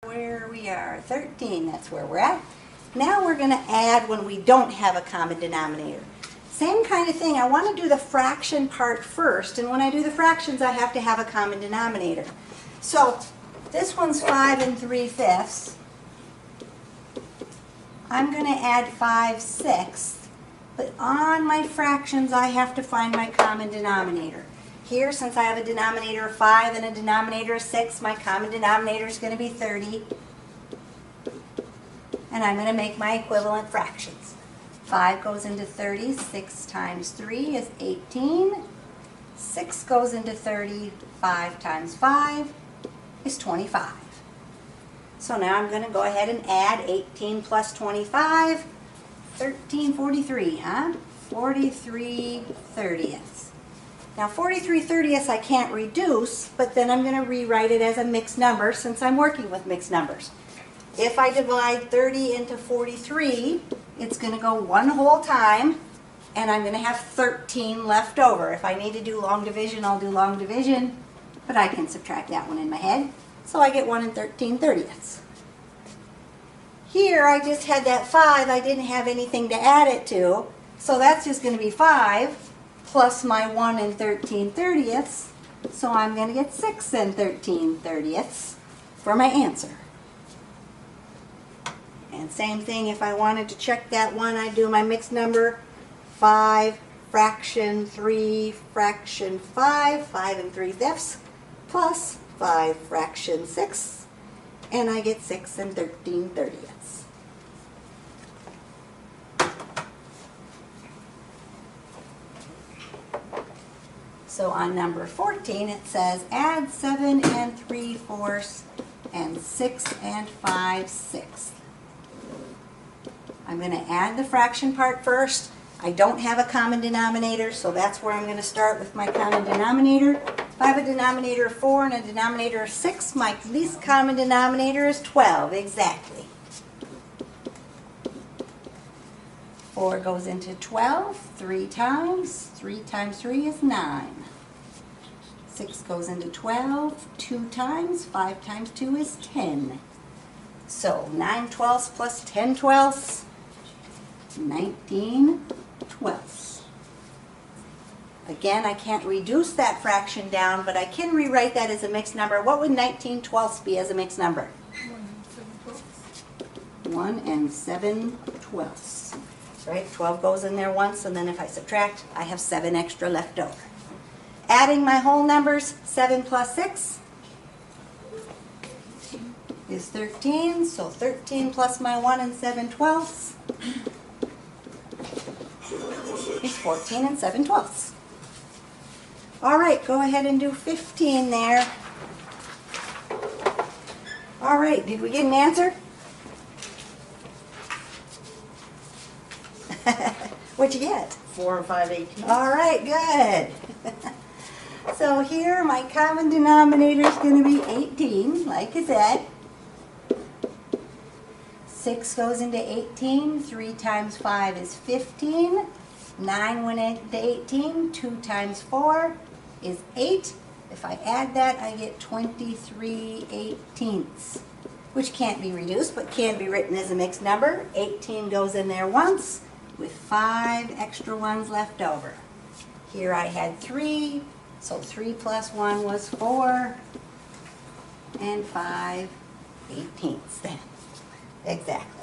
Where we are, 13, that's where we're at. Now we're going to add when we don't have a common denominator. Same kind of thing, I want to do the fraction part first, and when I do the fractions I have to have a common denominator. So this one's 5 3/5. I'm going to add 5/6, but on my fractions I have to find my common denominator. Here, since I have a denominator of 5 and a denominator of 6, my common denominator is going to be 30. And I'm going to make my equivalent fractions. 5 goes into 30, 6 times 3 is 18. 6 goes into 30, 5 times 5 is 25. So now I'm going to go ahead and add 18 plus 25, 1343, huh? 43 thirtieths. Now 43 thirtieths I can't reduce, but then I'm going to rewrite it as a mixed number since I'm working with mixed numbers. If I divide 30 into 43, it's going to go one whole time, and I'm going to have 13 left over. If I need to do long division, I'll do long division, but I can subtract that one in my head. So I get 1 13 thirtieths. Here I just had that 5, I didn't have anything to add it to, so that's just going to be 5 plus my 1 13 thirtieths, so I'm going to get 6 13 thirtieths for my answer. And same thing, if I wanted to check that one, I'd do my mixed number, 5 fraction 3 fraction 5, 5 3/5, plus 5 fraction 6, and I get 6 13 thirtieths. So on number 14 it says add 7 3/4 and 6 5/6. I'm going to add the fraction part first. I don't have a common denominator, so that's where I'm going to start with my common denominator. If I have a denominator of 4 and a denominator of 6, my least common denominator is 12, exactly. 4 goes into 12 3 times. 3 times 3 is 9. 6 goes into 12 2 times. 5 times 2 is 10. So 9 twelfths plus 10 twelfths, 19 twelfths. Again, I can't reduce that fraction down, but I can rewrite that as a mixed number. What would 19 twelfths be as a mixed number? 1 7 twelfths. Right? 12 goes in there once, and then if I subtract, I have 7 extra left over. Adding my whole numbers, 7 plus 6 is 13, so 13 plus my 1 7 twelfths is 14 7 twelfths. All right, go ahead and do 15 there. All right, did we get an answer? What'd you get? 4 5 18. All right, good. So here my common denominator is going to be 18, like I said. 6 goes into 18, 3 times 5 is 15. 9 went into 18, 2 times 4 is 8. If I add that, I get 23/18, which can't be reduced, but can be written as a mixed number. 18 goes in there once, with 5 extra ones left over. Here I had 3, so 3 plus 1 was 4, and 5/18 then. Exactly.